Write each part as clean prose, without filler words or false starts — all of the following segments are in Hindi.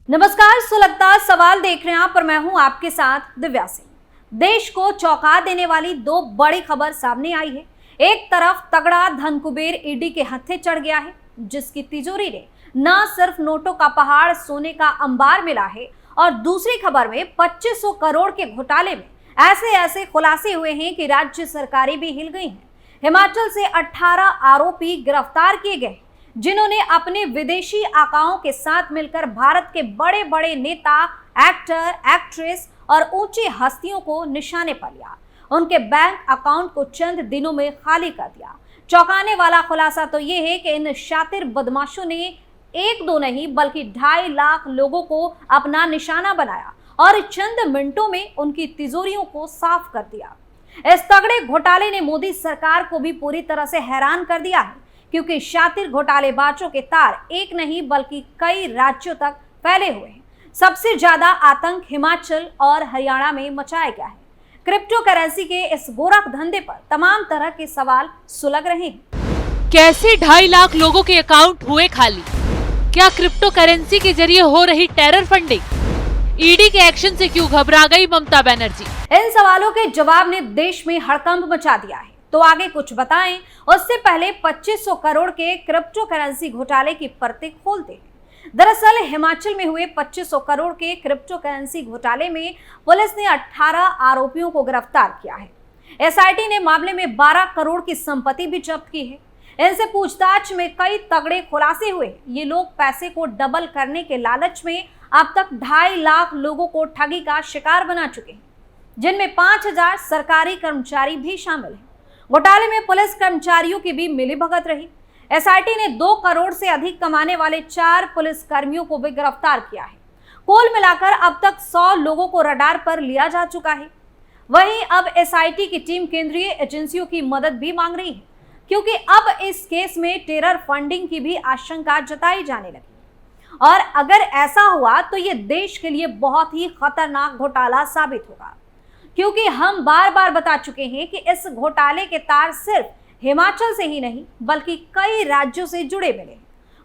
नमस्कार, सुलगता सवाल देख रहे हैं आप और मैं हूं आपके साथ दिव्या सिंह। देश को चौंका देने वाली दो बड़ी खबर सामने आई है। एक तरफ तगड़ा धन कुबेर ईडी के हत्थे चढ़ गया है, जिसकी तिजोरी ने न सिर्फ नोटों का पहाड़, सोने का अंबार मिला है, और दूसरी खबर में 2500 करोड़ के घोटाले में ऐसे ऐसे खुलासे हुए हैं कि राज्य सरकारें भी हिल गई हैं। हिमाचल से 18 आरोपी गिरफ्तार किए गए, जिन्होंने अपने विदेशी आकाओं के साथ मिलकर भारत के बड़े बड़े नेता, एक्टर, एक्ट्रेस और ऊंची हस्तियों को निशाने पर लिया। उनके बैंक अकाउंट को चंद दिनों में खाली कर दिया। चौंकाने वाला खुलासा तो ये है कि इन शातिर बदमाशों ने एक दो नहीं बल्कि 2.5 लाख लोगों को अपना निशाना बनाया और चंद मिनटों में उनकी तिजोरियों को साफ कर दिया। इस तगड़े घोटाले ने मोदी सरकार को भी पूरी तरह से हैरान कर दिया है, क्योंकि शातिर घोटालेबाजों के तार एक नहीं बल्कि कई राज्यों तक फैले हुए हैं। सबसे ज्यादा आतंक हिमाचल और हरियाणा में मचाया गया है। क्रिप्टो करेंसी के इस गोरख धंधे पर तमाम तरह के सवाल सुलग रहे हैं। कैसे 2.5 लाख लोगों के अकाउंट हुए खाली? क्या क्रिप्टो करेंसी के जरिए हो रही टेरर फंडिंग? ईडी के एक्शन से क्यों घबरा गई ममता बनर्जी? इन सवालों के जवाब ने देश में हड़कंप मचा दिया है। तो आगे कुछ बताएं, उससे पहले 2500 करोड़ के क्रिप्टो करेंसी घोटाले की परतें खोलते हैं। दरअसल हिमाचल में हुए 2500 करोड़ के क्रिप्टो करेंसी घोटाले में पुलिस ने 18 आरोपियों को गिरफ्तार किया है। एसआईटी ने मामले में 12 करोड़ की संपत्ति भी जब्त की है। इनसे पूछताछ में कई तगड़े खुलासे हुए। ये लोग पैसे को डबल करने के लालच में अब तक 2.5 लाख लोगों को ठगी का शिकार बना चुके हैं, जिनमें 5000 सरकारी कर्मचारी भी शामिल हैं। घोटाले में पुलिस कर्मचारियों की भी मिलीभगत रही। एसआईटी ने 2 करोड़ से अधिक कमाने वाले 4 पुलिस कर्मियों को भी गिरफ्तार किया है। कुल मिलाकर अब तक 100 लोगों को रडार पर लिया जा चुका है। वहीं अब एसआईटी की टीम केंद्रीय एजेंसियों की मदद भी मांग रही है, क्योंकि अब इस केस में टेरर फंडिंग की भी आशंका जताई जाने लगी। और अगर ऐसा हुआ तो ये देश के लिए बहुत ही खतरनाक घोटाला साबित होगा, क्योंकि हम बार बार बता चुके हैं कि इस घोटाले के तार सिर्फ हिमाचल से ही नहीं बल्कि कई राज्यों से जुड़े मिले।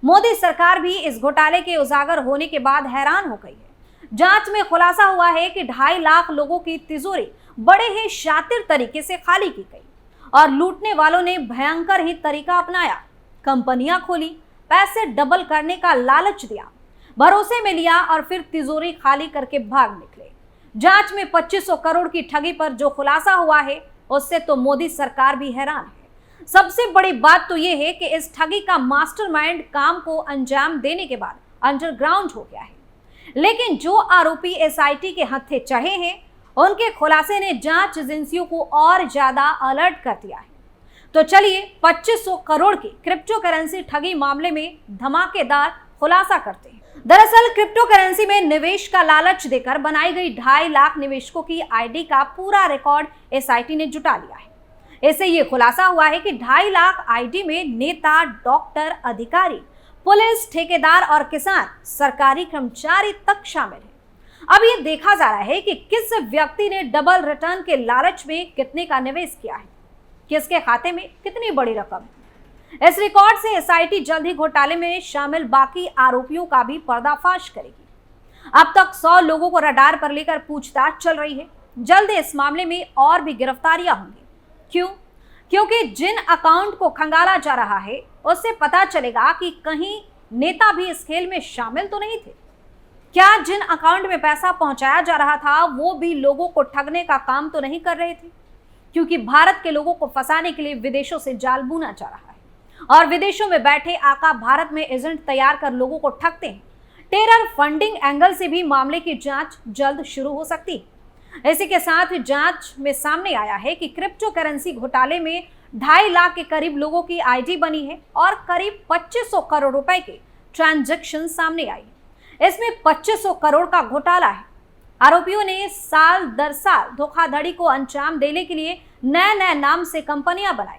मोदी सरकार भी इस घोटाले के उजागर होने के बाद हैरान हो गई है। जांच में खुलासा हुआ है कि 2.5 लाख लोगों की तिजोरी बड़े ही शातिर तरीके से खाली की गई और लूटने वालों ने भयंकर ही तरीका अपनाया। कंपनियां खोली, पैसे डबल करने का लालच दिया, भरोसे में लिया और फिर तिजोरी खाली करके भाग निकले। जांच में 2500 करोड़ की ठगी पर जो खुलासा हुआ है, उससे तो मोदी सरकार भी हैरान है। सबसे बड़ी बात तो यह है कि इस ठगी का मास्टरमाइंड काम को अंजाम देने के बाद अंडरग्राउंड हो गया है। लेकिन जो आरोपी एसआईटी के हत्थे चढ़े हैं, उनके खुलासे ने जांच एजेंसियों को और ज्यादा अलर्ट कर दिया है। तो चलिए 2500 करोड़ की क्रिप्टो करेंसी ठगी मामले में धमाकेदार खुलासा करते हैं। दरअसल क्रिप्टो करेंसी में निवेश का लालच देकर बनाई गई 2.5 लाख निवेशकों की आईडी का पूरा रिकॉर्ड एसआईटी ने जुटा लिया है। इससे ये खुलासा हुआ है कि 2.5 लाख आईडी में नेता, डॉक्टर, अधिकारी, पुलिस, ठेकेदार और किसान, सरकारी कर्मचारी तक शामिल है। अब ये देखा जा रहा है कि किस व्यक्ति ने डबल रिटर्न के लालच में कितने का निवेश किया है, किसके खाते में कितनी बड़ी रकम है। इस रिकॉर्ड से एसआईटी जल्द ही घोटाले में शामिल बाकी आरोपियों का भी पर्दाफाश करेगी। अब तक 100 लोगों को रडार पर लेकर पूछताछ चल रही है। जल्द इस मामले में और भी गिरफ्तारियां होंगी। क्यों? क्योंकि जिन अकाउंट को खंगाला जा रहा है, उससे पता चलेगा कि कहीं नेता भी इस खेल में शामिल तो नहीं थे। क्या जिन अकाउंट में पैसा पहुंचाया जा रहा था, वो भी लोगों को ठगने का काम तो नहीं कर रहे थे? क्योंकि भारत के लोगों को फंसाने के लिए विदेशों से जाल बुना जा रहा है और विदेशों में बैठे आका भारत में एजेंट तैयार कर लोगों को ठगते हैं। टेरर फंडिंग एंगल से भी मामले की जांच जल्द शुरू हो सकती है। इसी के साथ जांच में सामने आया है कि क्रिप्टो करेंसी घोटाले में 2.5 लाख के करीब लोगों की आईडी बनी है और करीब 2500 करोड़ रुपए के ट्रांजैक्शन सामने आई है। इसमें 2500 करोड़ का घोटाला है। आरोपियों ने साल दर साल धोखाधड़ी को अंजाम देने के लिए नए नए नाम से कंपनियां बनाई।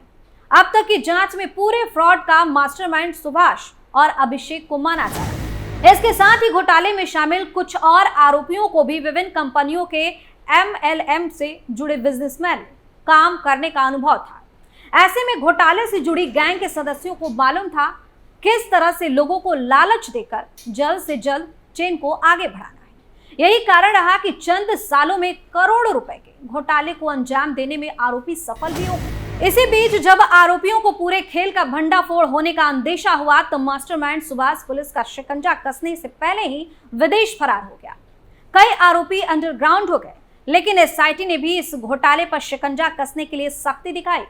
अब तक की जांच में पूरे फ्रॉड का मास्टरमाइंड सुभाष और अभिषेक को माना जा रहा है। इसके साथ ही घोटाले में शामिल कुछ और आरोपियों को भी विभिन्न कंपनियों के MLM से जुड़े बिजनेसमैन काम करने का अनुभव था। ऐसे में घोटाले से जुड़ी गैंग के सदस्यों को मालूम था किस तरह से लोगों को लालच देकर जल्द से जल्द चेन को आगे बढ़ाना है। यही कारण रहा कि चंद सालों में करोड़ों रुपए के घोटाले को अंजाम देने में आरोपी सफल भी हो गए। इसी बीच जब आरोपियों को पूरे खेल का भंडाफोड़ होने का अंदेशा हुआ तो मास्टरमाइंड सुभाष पुलिस का शिकंजा कसने से पहले ही विदेश फरार हो गया। कई आरोपी अंडरग्राउंड हो गए, लेकिन एसआईटी ने भी इस घोटाले पर शिकंजा कसने के लिए सख्ती दिखाई।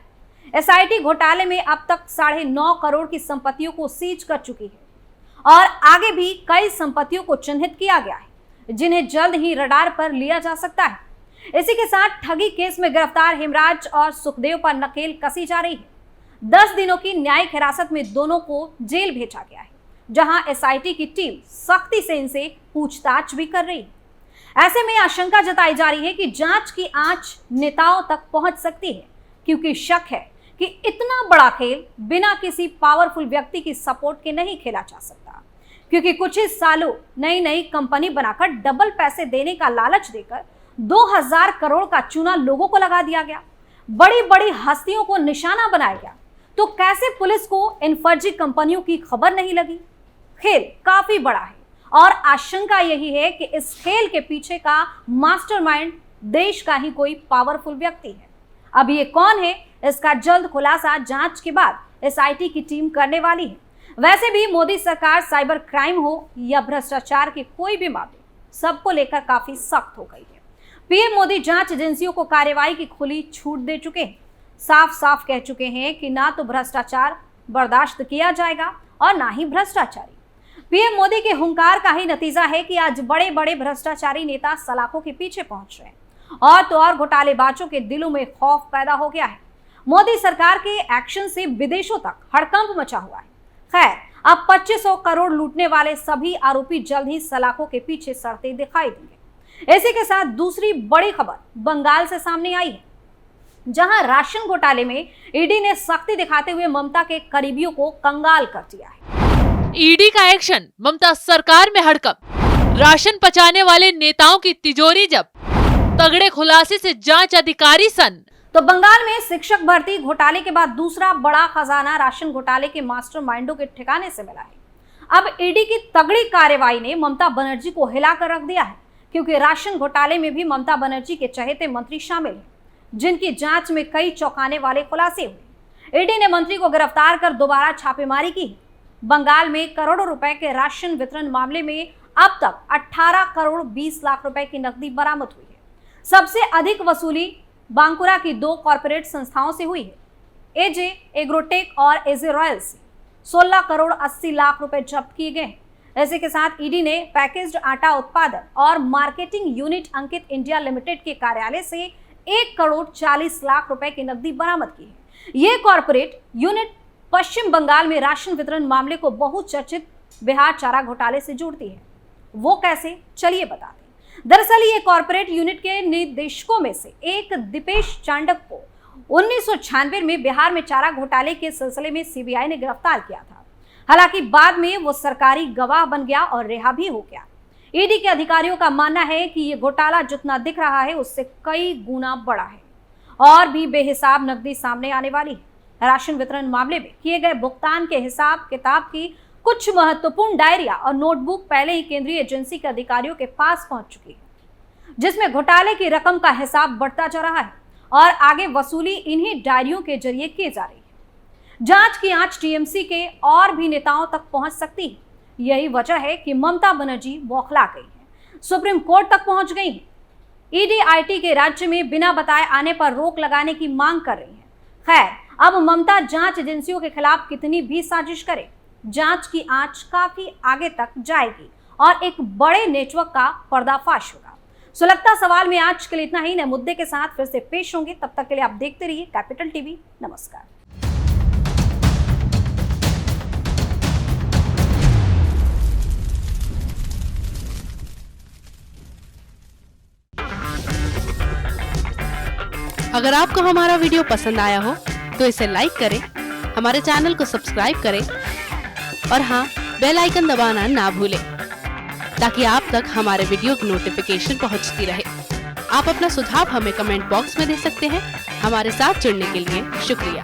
एसआईटी घोटाले में अब तक 9.5 करोड़ की संपत्तियों को सीज कर चुकी है और आगे भी कई संपत्तियों को चिन्हित किया गया है, जिन्हें जल्द ही रडार पर लिया जा सकता है। इसी के साथ ठगी केस में गिरफ्तार हेमराज और सुखदेव पर नकेल कसी जा रही है। 10 दिनों की न्यायिक हिरासत में दोनों को जेल भेजा गया है, जहां एसआईटी की टीम सख्ती से इनसे पूछताछ भी कर रही है। ऐसे में आशंका जताई जा रही है कि जांच की आंच नेताओं तक पहुंच सकती है, क्योंकि शक है कि इतना बड़ा खेल बिना किसी पावरफुल व्यक्ति की सपोर्ट के नहीं खेला जा सकता, क्योंकि कुछ ही सालों नई कंपनी बनाकर डबल पैसे देने का लालच देकर 2000 करोड़ का चूना लोगों को लगा दिया गया, बड़ी बड़ी हस्तियों को निशाना बनाया गया। तो कैसे पुलिस को इन फर्जी कंपनियों की खबर नहीं लगी? खेल काफी बड़ा है और आशंका यही है कि इस खेल के पीछे का मास्टरमाइंड देश का ही कोई पावरफुल व्यक्ति है। अब ये कौन है, इसका जल्द खुलासा जांच के बाद एसआईटी की टीम करने वाली है। वैसे भी मोदी सरकार साइबर क्राइम हो या भ्रष्टाचार के कोई भी मामले, सबको लेकर काफी सख्त हो गई है। पीएम मोदी जांच एजेंसियों को कार्रवाई की खुली छूट दे चुके हैं। साफ साफ कह चुके हैं कि ना तो भ्रष्टाचार बर्दाश्त किया जाएगा और ना ही भ्रष्टाचारी। पीएम मोदी के हुंकार का ही नतीजा है कि आज बड़े बड़े भ्रष्टाचारी नेता सलाखों के पीछे पहुंच रहे हैं और तो और घोटालेबाजों के दिलों में खौफ पैदा हो गया है। मोदी सरकार के एक्शन से विदेशों तक हड़कंप मचा हुआ है। खैर, अब 2500 करोड़ लूटने वाले सभी आरोपी जल्द ही सलाखों के पीछे सड़ते दिखाई देंगे। इसी के साथ दूसरी बड़ी खबर बंगाल से सामने आई है, जहां राशन घोटाले में ईडी ने सख्ती दिखाते हुए ममता के करीबियों को कंगाल कर दिया है। ईडी का एक्शन, ममता सरकार में हड़कंप, राशन पचाने वाले नेताओं की तिजोरी जब्त, तगड़े खुलासे से जांच अधिकारी सन। तो बंगाल में शिक्षक भर्ती घोटाले के बाद दूसरा बड़ा खजाना राशन घोटाले के मास्टरमाइंडों के ठिकाने से मिला है। अब ईडी की तगड़ी कार्रवाई ने ममता बनर्जी को हिलाकर रख दिया है, क्योंकि राशन घोटाले में भी ममता बनर्जी के चहेते मंत्री शामिल हैं, जिनकी जांच में कई चौंकाने वाले खुलासे हुए। ईडी ने मंत्री को गिरफ्तार कर दोबारा छापेमारी की। बंगाल में करोड़ों रुपए के राशन वितरण मामले में अब तक 18 करोड़ 20 लाख रुपए की नकदी बरामद हुई है। सबसे अधिक वसूली बांकुरा की 2 कॉर्पोरेट संस्थाओं से हुई है। एजे एग्रोटेक और एजे रॉयल से 16 करोड़ 80 लाख रुपए जब्त किए गए। इसी के साथ ईडी ने पैकेज्ड आटा उत्पादन और मार्केटिंग यूनिट अंकित इंडिया लिमिटेड के कार्यालय से 1 करोड़ 40 लाख रुपए की नकदी बरामद की है। ये कॉर्पोरेट यूनिट पश्चिम बंगाल में राशन वितरण मामले को बहुचर्चित बिहार चारा घोटाले से जोड़ती है। वो कैसे, चलिए बताते हैं। दरअसल ये कॉर्पोरेट यूनिट के निदेशकों में से एक दीपेश चांडक को 1996 में बिहार में चारा घोटाले के सिलसिले में सीबीआई ने गिरफ्तार किया था। हालांकि बाद में वो सरकारी गवाह बन गया और रिहा भी हो गया। ईडी के अधिकारियों का मानना है कि ये घोटाला जितना दिख रहा है उससे कई गुना बड़ा है और भी बेहिसाब नकदी सामने आने वाली है। राशन वितरण मामले में किए गए भुगतान के हिसाब किताब की कुछ महत्वपूर्ण डायरिया और नोटबुक पहले ही केंद्रीय एजेंसी के अधिकारियों के पास पहुंच चुकी है, जिसमें घोटाले की रकम का हिसाब बढ़ता जा रहा है और आगे वसूली इन्हीं डायरियों के जरिए की जा रही है। जांच की आंच टीएमसी के और भी नेताओं तक पहुंच सकती है। यही वजह है कि ममता बनर्जी बौखला गई है, सुप्रीम कोर्ट तक पहुंच गई है। ईडी आईटी के राज्य में बिना बताए आने पर रोक लगाने की मांग कर रही है। खैर, अब ममता जांच एजेंसियों के खिलाफ कितनी भी साजिश करे, जांच की आंच काफी आगे तक जाएगी और एक बड़े नेटवर्क का पर्दाफाश होगा। सुलगता सवाल में आज के लिए इतना ही। नए मुद्दे के साथ फिर से पेश होंगे, तब तक के लिए आप देखते रहिए कैपिटल टीवी। नमस्कार। अगर आपको हमारा वीडियो पसंद आया हो तो इसे लाइक करें, हमारे चैनल को सब्सक्राइब करें और हाँ, बेल आइकन दबाना ना भूलें ताकि आप तक हमारे वीडियो की नोटिफिकेशन पहुंचती रहे। आप अपना सुझाव हमें कमेंट बॉक्स में दे सकते हैं। हमारे साथ जुड़ने के लिए शुक्रिया।